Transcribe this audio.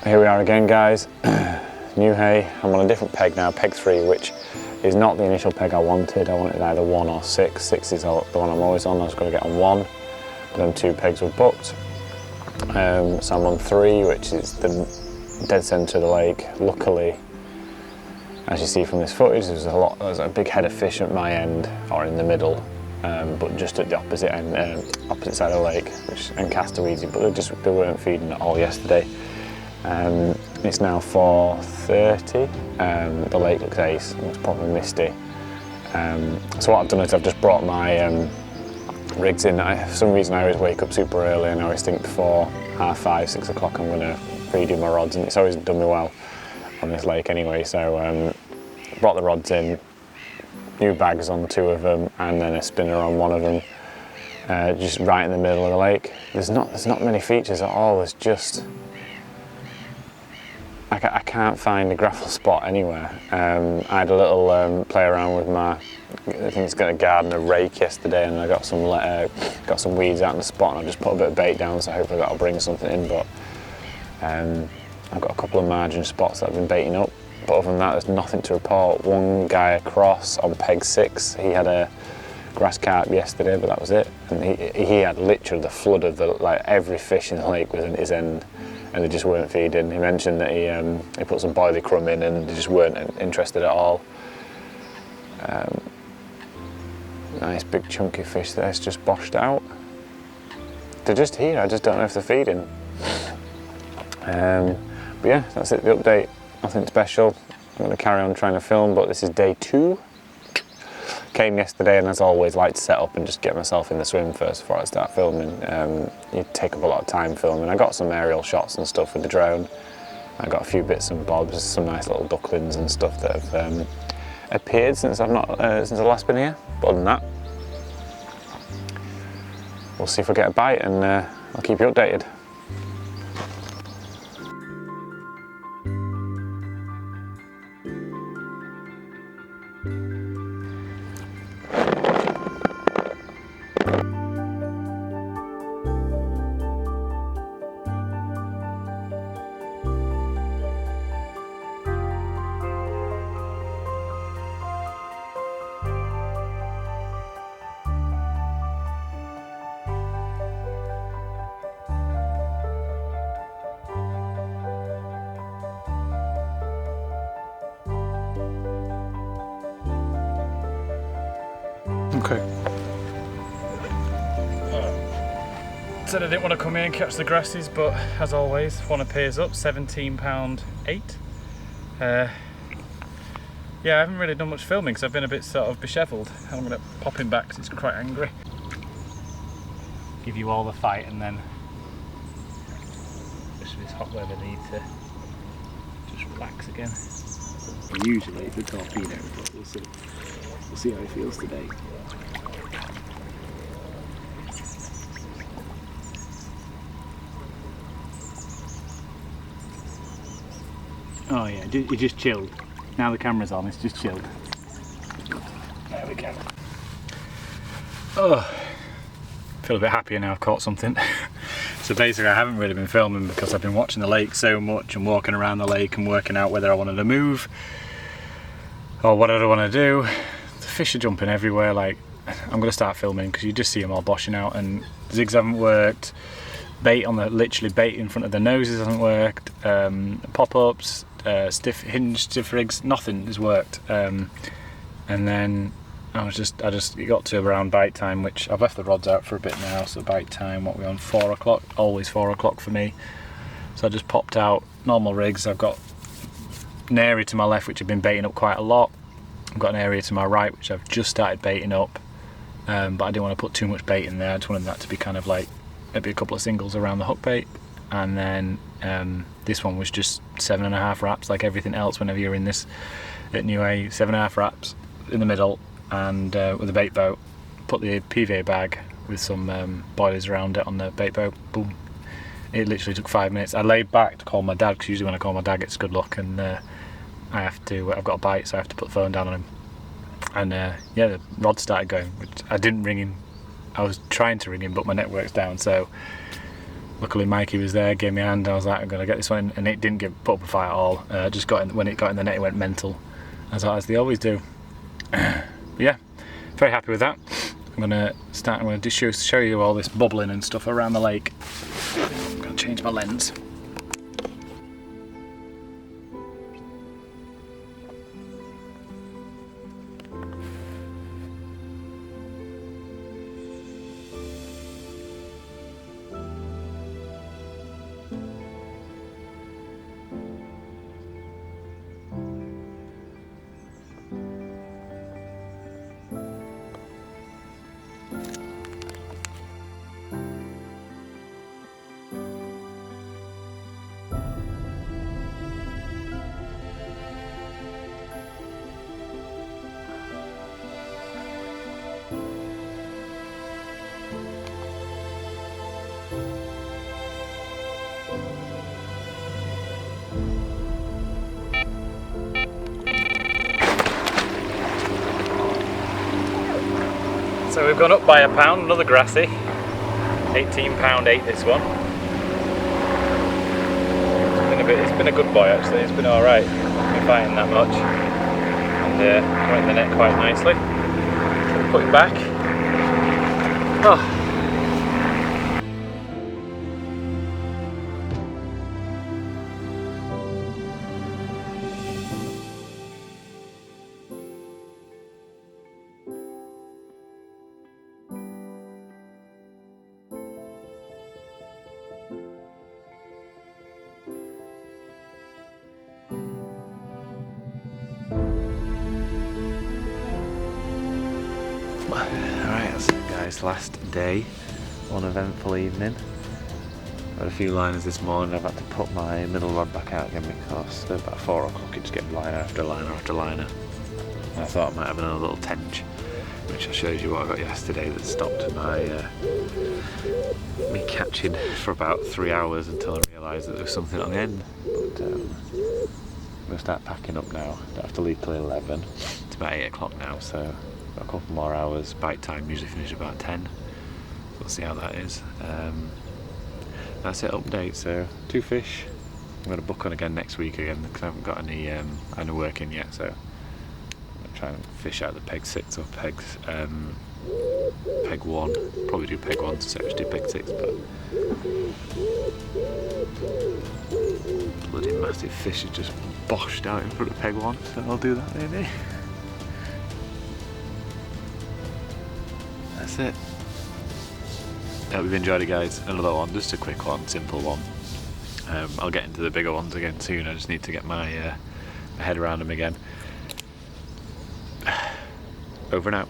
Here we are again, guys. Newhay. I'm on a different peg now, peg 3, which is not the initial peg I wanted. I wanted either 1 or 6. 6 is the one I'm always on. I was going to get on 1, but then 2 pegs were booked. So I'm on 3, which is the dead centre of the lake. Luckily, as you see from this footage, there's a big head of fish at my end, or in the middle, but just at the opposite end, opposite side of the lake, and castaweeds, but they weren't feeding at all yesterday. It's now 4:30. The lake looks ace, and it's probably misty. So what I've done is I've just brought my rigs in. For some reason I always wake up super early, and I always think before 5:30, 6 o'clock I'm going to redo my rods, and it's always done me well on this lake anyway. So brought the rods in, new bags on 2 of them, and then a spinner on 1 of them, just right in the middle of the lake. There's not many features at all. There's just I can't find a gravel spot anywhere. I had a little play around with I think it's got a gardener rake yesterday, and I got some weeds out in the spot, and I just put a bit of bait down, so hopefully that'll bring something in. But I've got a couple of margin spots that I've been baiting up, but other than that there's nothing to report. One guy across on peg 6, he had a grass carp yesterday, but that was it, and he had literally the flood of every fish in the lake within his end, and they just weren't feeding. He mentioned that he put some boilie crumb in, and they just weren't interested at all. Nice big chunky fish there's just boshed out. They're just here, I just don't know if they're feeding. But yeah, that's it, the update. Nothing special. I'm going to carry on trying to film, but this is day 2. Came yesterday, and as always, like to set up and just get myself in the swim first before I start filming. You take up a lot of time filming. I got some aerial shots and stuff with the drone. I got a few bits and bobs, some nice little ducklings and stuff that have appeared since I've last been here. But other than that, we'll see if I get a bite, and I'll keep you updated. Okay. Said I didn't want to come here and catch the grasses, but as always, one appears up, £17.8. Yeah, I haven't really done much filming because I've been a bit sort of beshevelled. I'm going to pop him back because he's quite angry. Give you all the fight, and then just this hot weather need to just relax again. Usually it's a torpedo, but we'll see how he feels today. Oh yeah, he just chilled. Now the camera's on, it's just chilled. There we go. Oh, feel a bit happier now I've caught something. So basically I haven't really been filming because I've been watching the lake so much and walking around the lake and working out whether I wanted to move or what I want to do. The fish are jumping everywhere. Like, I'm going to start filming because you just see them all boshing out, and zigs haven't worked. Bait literally bait in front of their noses hasn't worked. Pop-ups, stiff rigs, nothing has worked. And then it got to around bite time, which I've left the rods out for a bit now. So bite time, what we're on, 4 o'clock, always 4 o'clock for me. So I just popped out normal rigs. I've got an area to my left which I've been baiting up quite a lot. I've got an area to my right which I've just started baiting up, but I didn't want to put too much bait in there. I just wanted that to be kind of like maybe a couple of singles around the hook bait, and then this one was just 7.5 wraps, like everything else whenever you're in this at Newhay. 7.5 wraps in the middle, and with a bait boat, put the PVA bag with some boilies around it on the bait boat, boom. It literally took 5 minutes. I laid back to call my dad, because usually when I call my dad it's good luck, and I've got a bite, so I have to put the phone down on him. And yeah, the rod started going, which I didn't ring him. I was trying to ring him, but my network's down, so luckily Mikey was there, gave me a hand. I was like, I'm gonna get this one, and it didn't put up a fight at all. Just when it got in the net, it went mental, as they always do. But yeah, very happy with that. I'm gonna just show you all this bubbling and stuff around the lake. I'm gonna change my lens. So we've gone up by £1, another grassy. £18.8 this one. It's been a good boy actually, it's been alright. Not been fighting that much. And got in the net quite nicely. So we'll put him back. Oh. Alright, that's it guys, last day, uneventful evening. Had a few liners this morning. I've had to put my middle rod back out again because at about 4 o'clock it's getting liner after liner after liner. And I thought I might have another little tench, which I showed you what I got yesterday that stopped me catching for about 3 hours until I realised that there was something on the end. But I'm going to start packing up now. Don't have to leave till 11. It's about 8 o'clock now, so got a couple more hours. Bite time usually finish about 10. So we'll see how that is. That's it, update. So 2 fish. I'm going to book on again next week again because I haven't got any work in yet. So I'm going to try and fish out the peg 6 or peg 1. Probably do peg 1 instead of do peg 6, but bloody massive fish has just boshed out in front of peg 1, so I'll do that maybe. That's it. I hope you've enjoyed it guys. Another one, just a quick one, simple one. I'll get into the bigger ones again soon. I just need to get my head around them again. Over and out.